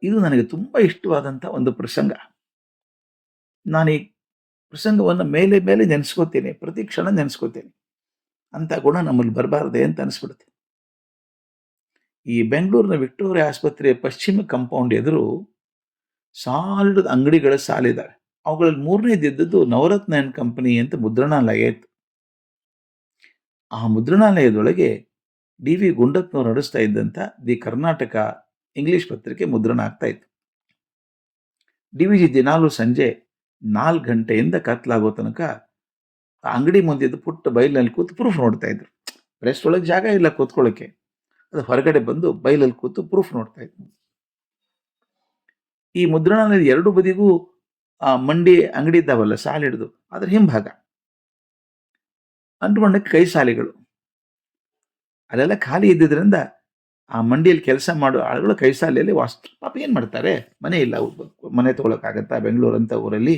ಇದು ನನಗೆ ತುಂಬ ಇಷ್ಟವಾದಂಥ ಒಂದು ಪ್ರಸಂಗ. ನಾನು ಈ ಪ್ರಸಂಗವನ್ನು ಮೇಲೆ ಮೇಲೆ ನೆನೆಸ್ಕೋತೀನಿ, ಪ್ರತಿ ಕ್ಷಣ ನೆನೆಸ್ಕೋತೀನಿ. ಅಂಥ ಗುಣ ನಮ್ಮಲ್ಲಿ ಬರಬಾರ್ದೆ ಅಂತ ಅನಿಸ್ಬಿಡುತ್ತೆ. ಈ ಬೆಂಗಳೂರಿನ ವಿಕ್ಟೋರಿಯಾ ಆಸ್ಪತ್ರೆಯ ಪಶ್ಚಿಮ ಕಾಂಪೌಂಡ್ ಎದುರು ಸಾಲಿಡ್ ಅಂಗಡಿಗಳ ಸಾಲಿದ್ದಾವೆ. ಅವುಗಳಲ್ಲಿ ಮೂರನೇದಿದ್ದದ್ದು ನವರತ್ನ ಆ್ಯಂಡ್ ಕಂಪನಿ ಅಂತ ಮುದ್ರಣಾಲಯ ಇತ್ತು. ಆ ಮುದ್ರಣಾಲಯದೊಳಗೆ ಡಿ ವಿ ಗುಂಡಪ್ಪನವರು ನಡೆಸ್ತಾ ಇದ್ದಂಥ ದಿ ಕರ್ನಾಟಕ ಇಂಗ್ಲಿಷ್ ಪತ್ರಿಕೆ ಮುದ್ರಣ ಆಗ್ತಾ ಇತ್ತು. ಡಿ ವಿ ಜಿ ದಿನಾಲೂ ಸಂಜೆ 4 ಗಂಟೆಯಿಂದ ಕತ್ಲಾಗೋ ತನಕ ಆ ಅಂಗಡಿ ಮುಂದಿದ್ದು ಪುಟ್ಟ ಬೈಲಿನಲ್ಲಿ ಕೂತು ಪ್ರೂಫ್ ನೋಡ್ತಾ ಇದ್ರು. ಪ್ರೆಸ್ ಒಳಗೆ ಜಾಗ ಇಲ್ಲ ಕೂತ್ಕೊಳ್ಳೋಕ್ಕೆ. ಅದು ಹೊರಗಡೆ ಬಂದು ಬೈಲಲ್ಲಿ ಕೂತು ಪ್ರೂಫ್ ನೋಡ್ತಾ ಇದ್ರು. ಈ ಮುದ್ರಣಾಲಯದ ಎರಡು ಬದಿಗೂ ಆ ಮಂಡಿ ಅಂಗಡಿ ಇದ್ದಾವಲ್ಲ ಸಾಲಿಡ್ದು, ಅದ್ರ ಹಿಂಭಾಗ ಅಂಟುಕೊಂಡಕ್ಕೆ ಕೈ ಸಾಲಿಗಳು. ಅಲ್ಲೆಲ್ಲ ಖಾಲಿ ಇದ್ದಿದ್ರಿಂದ ಆ ಮಂಡಿಯಲ್ಲಿ ಕೆಲಸ ಮಾಡೋ ಆಳುಗಳು ಕೈ ಸಾಲಿಯಲ್ಲಿ ಪಾಪ ಏನು ಮಾಡ್ತಾರೆ, ಮನೆ ಇಲ್ಲ, ಮನೆ ತೊಗೊಳಕ್ಕಾಗತ್ತಾ ಬೆಂಗಳೂರು ಅಂತ ಊರಲ್ಲಿ.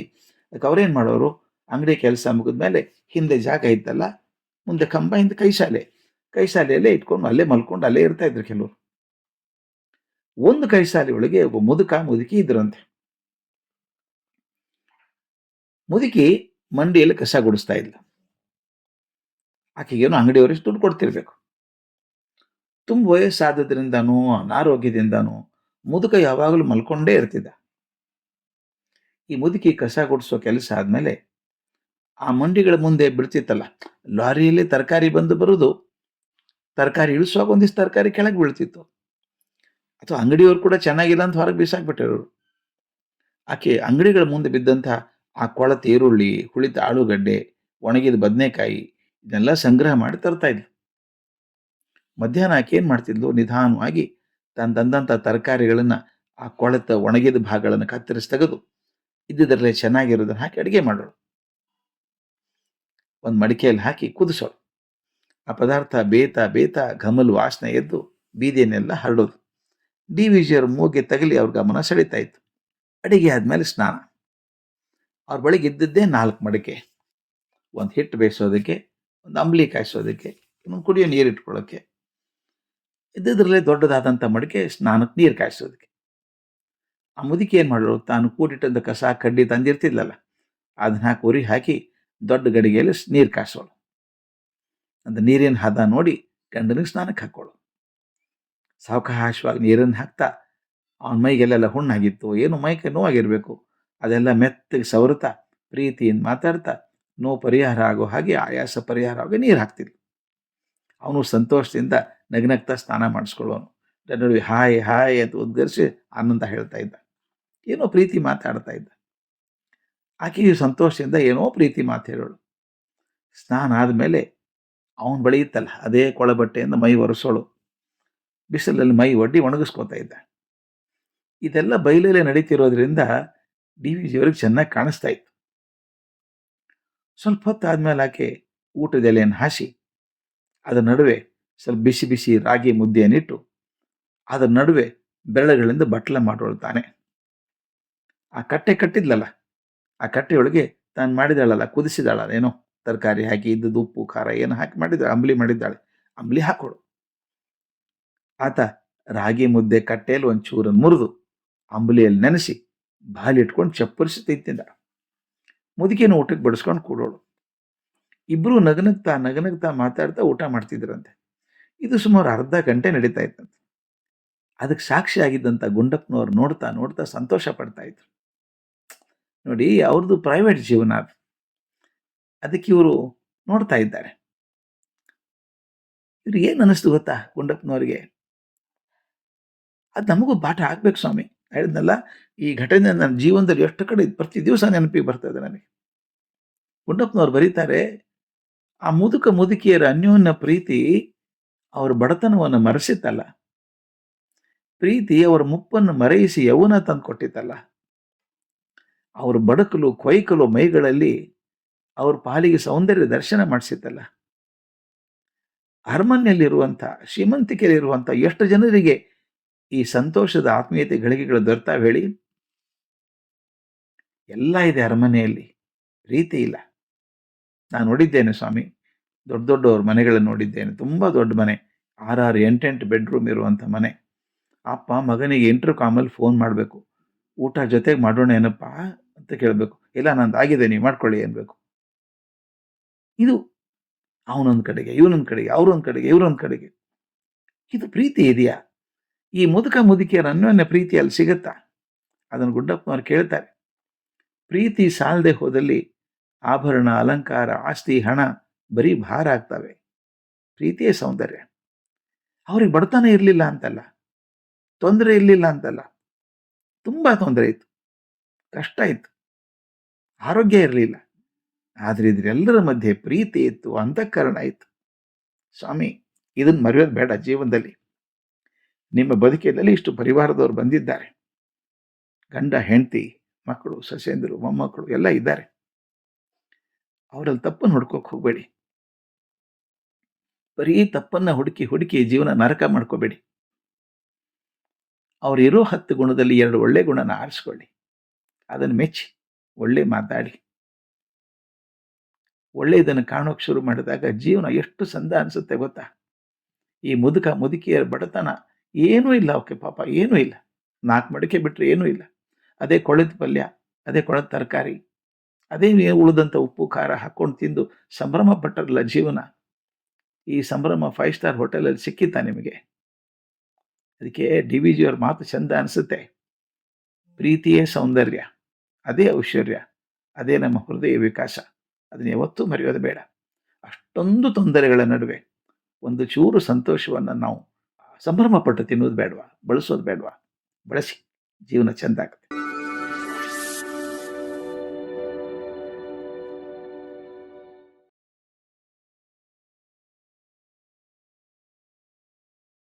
ಅದಕ್ಕೆ ಅವ್ರೇನು ಮಾಡೋರು, ಅಂಗಡಿ ಕೆಲಸ ಮುಗಿದ್ಮೇಲೆ ಹಿಂದೆ ಜಾಗ ಇತ್ತಲ್ಲ, ಮುಂದೆ ಕಂಬ, ಹಿಂದೆ ಕೈ ಶಾಲೆಯಲ್ಲೇ ಇಟ್ಕೊಂಡು ಅಲ್ಲೇ ಮಲ್ಕೊಂಡು ಅಲ್ಲೇ ಇರ್ತಾ ಇದ್ರು ಕೆಲವರು. ಒಂದು ಕೈ ಶಾಲೆ ಒಳಗೆ ಒಬ್ಬ ಮುದುಕಿ ಇದ್ರಂತೆ. ಮುದುಕಿ ಮಂಡಿಯಲ್ಲಿ ಕಸ ಗುಡಿಸ್ತಾ ಇಲ್ಲ. ಆಕೆಗೇನು ಅಂಗಡಿಯವರಿಗೆ ದುಡ್ಡು ಕೊಡ್ತಿರ್ಬೇಕು. ತುಂಬ ವಯಸ್ಸಾದ್ರಿಂದನೂ ಅನಾರೋಗ್ಯದಿಂದನೂ ಮುದುಕ ಯಾವಾಗಲೂ ಮಲ್ಕೊಂಡೇ ಇರ್ತಿದ್ದ. ಈ ಮುದುಕಿ ಕಸ ಗುಡಿಸೋ ಕೆಲಸ ಆದಮೇಲೆ ಆ ಮಂಡಿಗಳ ಮುಂದೆ ಬಿಡ್ತಿತ್ತಲ್ಲ, ಲಾರಿಯಲ್ಲಿ ತರಕಾರಿ ಬಂದು ಬರೋದು, ತರಕಾರಿ ಇಳಿಸುವಾಗ ಒಂದಿಷ್ಟು ತರಕಾರಿ ಕೆಳಗೆ ಬೀಳ್ತಿತ್ತು. ಅಥವಾ ಅಂಗಡಿಯವರು ಕೂಡ ಚೆನ್ನಾಗಿಲ್ಲ ಅಂತ ಹೊರಗೆ ಬೀಸಾಕ್ಬಿಟ್ಟಿರೋರು. ಆಕೆ ಅಂಗಡಿಗಳ ಮುಂದೆ ಬಿದ್ದಂಥ ಆ ಕೊಳತ ಈರುಳ್ಳಿ, ಹುಳಿತ ಆಲೂಗಡ್ಡೆ, ಒಣಗಿದ ಬದನೆಕಾಯಿ ಇದನ್ನೆಲ್ಲ ಸಂಗ್ರಹ ಮಾಡಿ ತರ್ತಾ ಇದ್ಲು. ಮಧ್ಯಾಹ್ನ ಆಕೆ ಏನು ಮಾಡ್ತಿದ್ಲು, ನಿಧಾನವಾಗಿ ತಾನು ತಂದಂಥ ತರಕಾರಿಗಳನ್ನು ಆ ಕೊಳೆತ ಒಣಗಿದ ಭಾಗಗಳನ್ನು ಕತ್ತರಿಸಿ ತೆಗೆದು ಇದ್ದಿದ್ರಲ್ಲೇ ಚೆನ್ನಾಗಿರೋದನ್ನು ಹಾಕಿ ಅಡುಗೆ ಮಾಡೋಳು. ಒಂದು ಮಡಿಕೆಯಲ್ಲಿ ಹಾಕಿ ಕುದಿಸೋಳು. ಆ ಪದಾರ್ಥ ಬೇತಾ ಘಮಲು ವಾಸನೆ ಎದ್ದು ಬೀದಿಯನ್ನೆಲ್ಲ ಹರಡೋದು. ಡಿ ವಿ ಜಿಯವರ ಮೂಗೆ ತಗಲಿ ಅವ್ರ ಗಮನ ಸೆಳೀತಾ ಇತ್ತು. ಅಡಿಗೆ ಆದಮೇಲೆ ಸ್ನಾನ. ಅವ್ರ ಬಳಿಗೆ ಇದ್ದದ್ದೇ 4 ಮಡಿಕೆ. ಒಂದು ಹಿಟ್ಟು ಬೇಯಿಸೋದಕ್ಕೆ, ಒಂದು ಅಂಬ್ಲಿ ಕಾಯಿಸೋದಕ್ಕೆ, ಇನ್ನೊಂದು ಕುಡಿಯೋ ನೀರು ಇಟ್ಕೊಳ್ಳೋಕ್ಕೆ. ಇದ್ದಿದ್ರಲ್ಲೇ ದೊಡ್ಡದಾದಂಥ ಮಡಿಕೆ ಸ್ನಾನಕ್ಕೆ ನೀರು ಕಾಯಿಸೋದಕ್ಕೆ. ಆ ಮುದುಕಿ ಏನು ಮಾಡೋಳು, ತಾನು ಕೂಡಿಟ್ಟಂಥ ಕಸ ಕಡ್ಡಿ ತಂದಿರ್ತಿದ್ಲಲ್ಲ, ಅದನ್ನ ಹಾಕಿ ಉರಿ ಹಾಕಿ ದೊಡ್ಡ ಗಡಿಗೆಯಲ್ಲಿ ನೀರು ಕಾಯಿಸೋಳು. ಅದು ನೀರಿನ ಹದ ನೋಡಿ ಗಂಡನಿಗೆ ಸ್ನಾನಕ್ಕೆ ಹಾಕೋಳು. ಸಾವಕಾಶವಾಗಿ ನೀರನ್ನು ಹಾಕ್ತಾ ಅವನ ಮೈಗೆಲ್ಲೆಲ್ಲ ಹುಣ್ಣಾಗಿತ್ತು, ಏನು ಮೈಗೆ ನೋವಾಗಿರಬೇಕು, ಅದೆಲ್ಲ ಮೆತ್ತಗೆ ಸವರುತ್ತಾ ಪ್ರೀತಿಯಿಂದ ಮಾತಾಡ್ತಾ ನೋವು ಪರಿಹಾರ ಆಗೋ ಹಾಗೆ, ಆಯಾಸ ಪರಿಹಾರ ಆಗೋ ನೀರು ಹಾಕ್ತಿದ್ಲು. ಅವನು ಸಂತೋಷದಿಂದ ನಗ್ನಗ್ತಾ ಸ್ನಾನ ಮಾಡಿಸ್ಕೊಳ್ಳೋನು. ನಡುವೆ ಹಾಯ್ ಹಾಯ್ ಅಂತ ಉದ್ಗರಿಸಿ ಆನಂದ ಹೇಳ್ತಾ ಇದ್ದ, ಏನೋ ಪ್ರೀತಿ ಮಾತಾಡ್ತಾ ಇದ್ದ. ಆಕೆಯು ಸಂತೋಷದಿಂದ ಏನೋ ಪ್ರೀತಿ ಮಾತು ಹೇಳೋಳು. ಸ್ನಾನ ಆದಮೇಲೆ ಅವನ ಬಳಿ ಇತ್ತಲ್ಲ ಅದೇ ಕೊಳಬಟ್ಟೆಯಿಂದ ಮೈ ಒರೆಸೋಳು. ಬಿಸಿಲಲ್ಲಿ ಮೈ ಒಡ್ಡಿ ಒಣಗಿಸ್ಕೋತಾ ಇದ್ದ. ಇದೆಲ್ಲ ಬಯಲಲ್ಲೇ ನಡೀತಿರೋದ್ರಿಂದ ಡಿ ವಿ ಜಿಯವರಿಗೆ ಚೆನ್ನಾಗಿ ಕಾಣಿಸ್ತಾ ಇತ್ತು. ಸ್ವಲ್ಪ ಹೊತ್ತಾದ್ಮೇಲೆ ಆಕೆ ಊಟದ ಎಲೆಯನ್ನು ಹಾಸಿ ಅದರ ನಡುವೆ ಸ್ವಲ್ಪ ಬಿಸಿ ಬಿಸಿ ರಾಗಿ ಮುದ್ದೆಯನ್ನಿಟ್ಟು ಅದರ ನಡುವೆ ಬೆರಳುಗಳಿಂದ ಬಟ್ಲ ಮಾಡೋಳು ತಾನೆ. ಆ ಕಟ್ಟೆ ಕಟ್ಟಿದ್ಲಲ್ಲ, ಆ ಕಟ್ಟೆಯೊಳಗೆ ತಾನು ಮಾಡಿದಾಳಲ್ಲ, ಕುದಿಸಿದಾಳ ಏನೋ ತರಕಾರಿ ಹಾಕಿ ಇದ್ದದ್ದು ಉಪ್ಪು ಖಾರ ಏನು ಹಾಕಿ ಮಾಡಿದ್ದಾಳೆ, ಅಂಬ್ಲಿ ಮಾಡಿದ್ದಾಳೆ, ಅಂಬ್ಲಿ ಹಾಕೋಳು. ಆತ ರಾಗಿ ಮುದ್ದೆ ಕಟ್ಟೆಯಲ್ಲಿ ಒಂಚೂರನ್ನು ಮುರಿದು ಅಂಬ್ಲಿಯಲ್ಲಿ ನೆನೆಸಿ ಬಾಲಿಟ್ಕೊಂಡು ಚಪ್ಪರಿಸಿ ತಿಂತಿದ್ದ. ಮುದುಕಿನ ಊಟಕ್ಕೆ ಬಡಿಸ್ಕೊಂಡು ಕೂಡೋಳು. ಇಬ್ಬರು ನಗನಗ್ತಾ ಮಾತಾಡ್ತಾ ಊಟ ಮಾಡ್ತಿದ್ರಂತೆ. ಇದು ಸುಮಾರು ಅರ್ಧ ಗಂಟೆ ನಡೀತಾ ಇತ್ತಂತೆ. ಅದಕ್ಕೆ ಸಾಕ್ಷಿ ಆಗಿದ್ದಂಥ ಗುಂಡಪ್ಪನವ್ರು ನೋಡ್ತಾ ಸಂತೋಷ ಪಡ್ತಾ ಇದ್ರು. ನೋಡಿ, ಅವ್ರದ್ದು ಪ್ರೈವೇಟ್ ಜೀವನ ಅದು. ಅದಕ್ಕೆ ಇವರು ನೋಡ್ತಾ ಇದ್ದಾರೆ. ಇವ್ರಿಗೆ ಏನು ಅನ್ನಿಸ್ತು ಗೊತ್ತಾ ಗುಂಡಪ್ಪನವ್ರಿಗೆ, ಅದು ನಮಗೂ ಪಾಠ ಆಗ್ಬೇಕು ಸ್ವಾಮಿ. ಹೇಳಿದ್ನಲ್ಲ, ಈ ಘಟನೆ ನನ್ನ ಜೀವನದಲ್ಲಿ ಎಷ್ಟು ಕಡೆ ಪ್ರತಿ ದಿವಸ ನೆನಪಿಗೆ ಬರ್ತದೆ ನನಗೆ. ಗುಂಡಪ್ಪನವ್ರು ಬರೀತಾರೆ, ಆ ಮುದುಕಿಯರ ಅನ್ಯೋನ್ಯ ಪ್ರೀತಿ ಅವರ ಬಡತನವನ್ನು ಮರೆಸಿತ್ತಲ್ಲ, ಪ್ರೀತಿ ಅವರ ಮುಪ್ಪನ್ನು ಮರೆಯಿಸಿ ಯೌವನ ತಂದು ಕೊಟ್ಟಿತ್ತಲ್ಲ, ಅವ್ರ ಬಡಕಲು ಕೊಯ್ಕಲು ಮೈಗಳಲ್ಲಿ ಅವ್ರ ಪಾಲಿಗೆ ಸೌಂದರ್ಯ ದರ್ಶನ ಮಾಡಿಸಿತ್ತಲ್ಲ, ಅರಮನೆಯಲ್ಲಿರುವಂಥ ಶ್ರೀಮಂತಿಕೆಯಲ್ಲಿರುವಂಥ ಎಷ್ಟು ಜನರಿಗೆ ಈ ಸಂತೋಷದ ಆತ್ಮೀಯತೆ ಗಳಿಗೆಗಳು ದೊರೆತಾವೆ ಹೇಳಿ. ಎಲ್ಲ ಇದೆ ಅರಮನೆಯಲ್ಲಿ, ಪ್ರೀತಿ ಇಲ್ಲ. ನಾನು ನೋಡಿದ್ದೇನೆ ಸ್ವಾಮಿ, ದೊಡ್ಡವ್ರ ಮನೆಗಳನ್ನು ನೋಡಿದ್ದೇನೆ. ತುಂಬ ದೊಡ್ಡ ಮನೆ, 6-8 ಬೆಡ್ರೂಮ್ ಇರುವಂಥ ಮನೆ. ಅಪ್ಪ ಮಗನಿಗೆ ಇಂಟರ್ಕಾಮಲ್ಲಿ ಫೋನ್ ಮಾಡಬೇಕು. ಊಟ ಜೊತೆಗೆ ಮಾಡೋಣ ಏನಪ್ಪ ಅಂತ ಕೇಳಬೇಕು. ಇಲ್ಲ ನಂದಾಗಿದೆ ನೀವು ಮಾಡ್ಕೊಳ್ಳಿ ಅನ್ಬೇಕು. ಇದು ಅವನೊಂದು ಕಡೆಗೆ, ಇವನೊಂದು ಕಡೆಗೆ, ಅವರೊಂದು ಕಡೆಗೆ, ಇವರೊಂದು ಕಡೆಗೆ. ಇದು ಪ್ರೀತಿ ಇದೆಯಾ? ಈ ಮುದುಕ ಮುದುಕಿಯರ ಅನ್ಯೋನ್ಯ ಪ್ರೀತಿ ಅಲ್ಲಿ ಸಿಗುತ್ತಾ? ಅದನ್ನು ಗುಡ್ಡಪ್ಪನವ್ರು ಕೇಳ್ತಾರೆ. ಪ್ರೀತಿ ಸಾಲದೆ ಹೋದಲ್ಲಿ ಆಭರಣ, ಅಲಂಕಾರ, ಆಸ್ತಿ, ಹಣ ಬರೀ ಭಾರ ಆಗ್ತವೆ. ಪ್ರೀತಿಯೇ ಸೌಂದರ್ಯ. ಅವ್ರಿಗೆ ಬಡತನ ಇರಲಿಲ್ಲ ಅಂತಲ್ಲ, ತೊಂದರೆ ಇರಲಿಲ್ಲ ಅಂತಲ್ಲ, ತುಂಬಾ ತೊಂದರೆ ಇತ್ತು, ಕಷ್ಟ ಇತ್ತು, ಆರೋಗ್ಯ ಇರಲಿಲ್ಲ. ಆದರೆ ಇದರೆಲ್ಲರ ಮಧ್ಯೆ ಪ್ರೀತಿ ಇತ್ತು, ಅಂತಃಕರಣ ಇತ್ತು. ಸ್ವಾಮಿ, ಇದನ್ನು ಮರೆಯೋದು ಬೇಡ ಜೀವನದಲ್ಲಿ. ನಿಮ್ಮ ಬದುಕಿನಲ್ಲಿ ಇಷ್ಟು ಪರಿವಾರದವರು ಬಂದಿದ್ದಾರೆ, ಗಂಡ ಹೆಂಡತಿ, ಮಕ್ಕಳು, ಸೊಸೆಯಂದಿರು, ಮೊಮ್ಮಕ್ಕಳು ಎಲ್ಲ ಇದ್ದಾರೆ. ಅವರಲ್ಲಿ ತಪ್ಪನ್ನು ಹುಡ್ಕೋಕೆ ಹೋಗಬೇಡಿ. ಬರೀ ತಪ್ಪನ್ನ ಹುಡುಕಿ ಹುಡುಕಿ ಜೀವನ ನರಕ ಮಾಡ್ಕೋಬೇಡಿ. ಅವರಿರೋ 10 ಗುಣದಲ್ಲಿ 2 ಒಳ್ಳೆ ಗುಣನ ಆರಿಸ್ಕೊಳ್ಳಿ, ಅದನ್ನು ಮೆಚ್ಚಿ ಒಳ್ಳೆ ಮಾತಾಡಿ ಒಳ್ಳೆಯದನ್ನು ಕಾಣೋಕೆ ಶುರು ಮಾಡಿದಾಗ ಜೀವನ ಎಷ್ಟು ಚಂದ ಅನಿಸುತ್ತೆ ಗೊತ್ತಾ? ಈ ಮುದುಕ ಮುದುಕಿಯರ ಬಡತನ ಏನೂ ಇಲ್ಲ, ಅವಕ್ಕೆ ಪಾಪ ಏನೂ ಇಲ್ಲ. 4 ಮಡಿಕೆ ಬಿಟ್ಟರೆ ಏನೂ ಇಲ್ಲ. ಅದೇ ಕೊಳೆತ ಪಲ್ಯ, ಅದೇ ಕೊಳೆತ ತರಕಾರಿ, ಅದೇ ಉಳಿದಂಥ ಉಪ್ಪು ಖಾರ ಹಾಕ್ಕೊಂಡು ತಿಂದು ಸಂಭ್ರಮ ಪಟ್ಟರಲ್ಲ ಜೀವನ. ಈ ಸಂಭ್ರಮ 5 ಸ್ಟಾರ್ ಹೋಟೆಲಲ್ಲಿ ಸಿಕ್ಕಿತ್ತಾ ನಿಮಗೆ? ಅದಕ್ಕೆ ಡಿ ವಿ ಜಿಯವ್ರ ಮಾತು ಚಂದ ಅನಿಸುತ್ತೆ. ಪ್ರೀತಿಯೇ ಸೌಂದರ್ಯ, ಅದೇ ಐಶ್ವರ್ಯ, ಅದೇ ನಮ್ಮ ಹೃದಯ ವಿಕಾಸ. ಅದನ್ನ ಯಾವತ್ತೂ ಮರೆಯೋದು ಬೇಡ. ಅಷ್ಟೊಂದು ತೊಂದರೆಗಳ ನಡುವೆ ಒಂದು ಚೂರು ಸಂತೋಷವನ್ನು ನಾವು ಸಂಭ್ರಮ ಪಟ್ಟು ತಿನ್ನೋದು ಬೇಡವಾ? ಬಳಸೋದು ಬೇಡವಾ? ಬಳಸಿ, ಜೀವನ ಚೆಂದ ಆಗುತ್ತೆ.